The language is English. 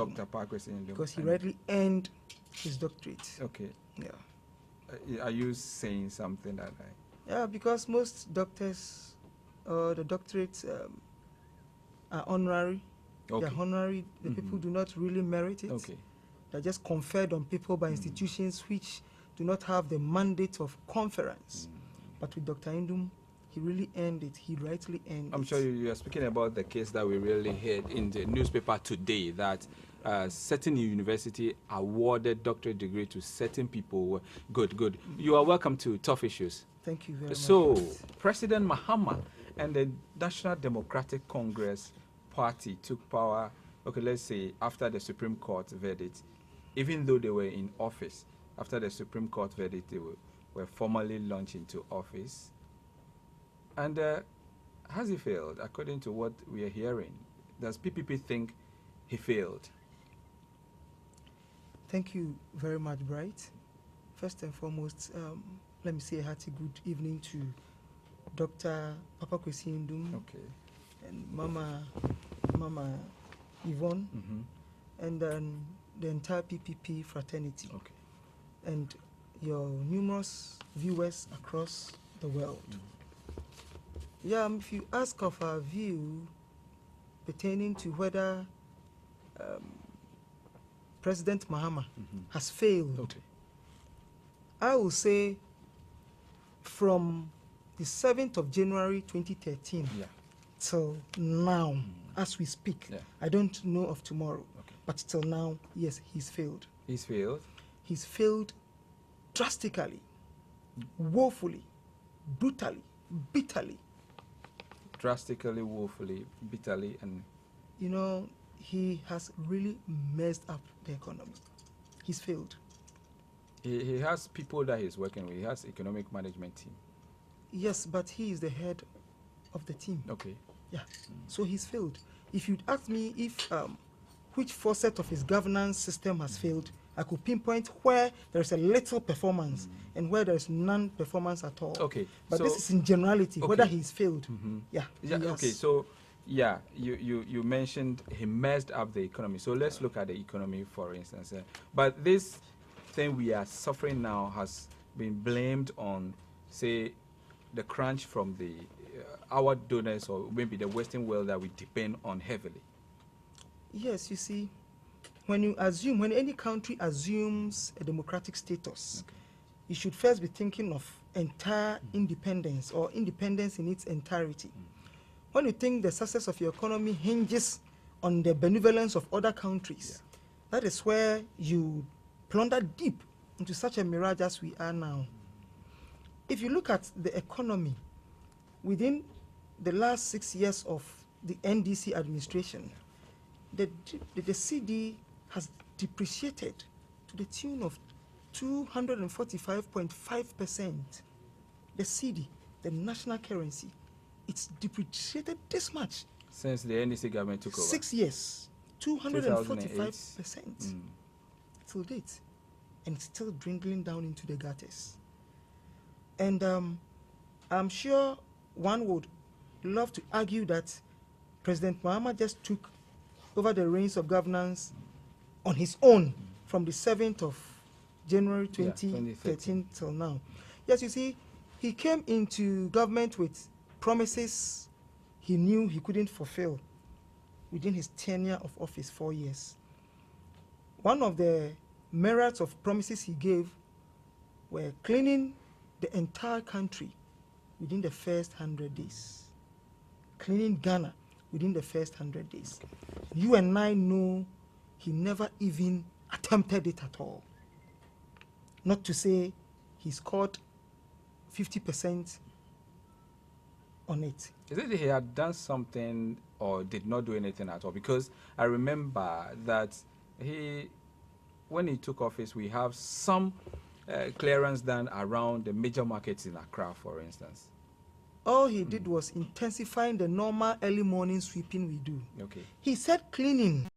Dr. Pakwesin Ndum. Because he rightly earned his doctorate. Okay. Yeah. Are you saying something that Yeah, because most doctors, the doctorates are honorary. Okay. They're honorary. The people do not really merit it. Okay. They're just conferred on people by institutions which do not have the mandate of conference. But with Dr. Ndum, he really earned it. He rightly earned it. I'm sure you are speaking about the case that we really heard in the newspaper today, that certain university awarded doctorate degree to certain people. Good. You are welcome to Tough Issues. Thank you very much. So, President Mahama and the National Democratic Congress Party took power, okay, let's say, after the Supreme Court verdict. Even though they were in office, after the Supreme Court verdict, they were formally launched into office. And has he failed, according to what we are hearing? Does PPP think he failed? Thank you very much, Bright. First and foremost, let me say a hearty good evening to Dr. Pakwesin Ndum, Okay. and Mama Yvonne, and then the entire PPP fraternity, Okay. and your numerous viewers across the world. Yeah, if you ask of our view pertaining to whether President Mahama has failed, Okay. I will say from the 7th of January 2013 till now, as we speak, I don't know of tomorrow, but till now, yes, he's failed. He's failed? He's failed drastically, woefully, brutally, bitterly. Drastically, woefully, bitterly, and... You know, he has really messed up the economy. He's failed. He has people that he's working with. He has economic management team. Yes, but he is the head of the team. Okay. Yeah. So he's failed. If you'd ask me if which facet of his governance system has failed, I could pinpoint where there is a little performance and where there is none performance at all. Okay. But so this is in generality, whether he's failed. Yeah. Okay. So, yeah, you mentioned he messed up the economy. So let's look at the economy, for instance. But this thing we are suffering now has been blamed on, say, the crunch from the our donors, or maybe the Western world that we depend on heavily. Yes, you see, when any country assumes a democratic status, you should first be thinking of entire independence, or independence in its entirety. When you think the success of your economy hinges on the benevolence of other countries, that is where you plunder deep into such a mirage as we are now. If you look at the economy within the last 6 years of the NDC administration, the CD has depreciated to the tune of 245.5%. The CD, the national currency, it's depreciated this much. Since the NDC government took over? 6 years, 245% till date. And it's still dwindling down into the gutters. And I'm sure one would love to argue that President Mahama just took over the reins of governance on his own from the 7th of January 2013 till now. Yes, you see, he came into government with promises he knew he couldn't fulfill within his tenure of office, 4 years. One of the merits of promises he gave were cleaning the entire country within the first 100 days. Cleaning Ghana within the first 100 days. You and I know he never even attempted it at all. Not to say he scored 50% on it. Is it he had done something or did not do anything at all? Because I remember that when he took office, we have some clearance done around the major markets in Accra, for instance. All he did was intensifying the normal early morning sweeping we do. Okay. He said cleaning.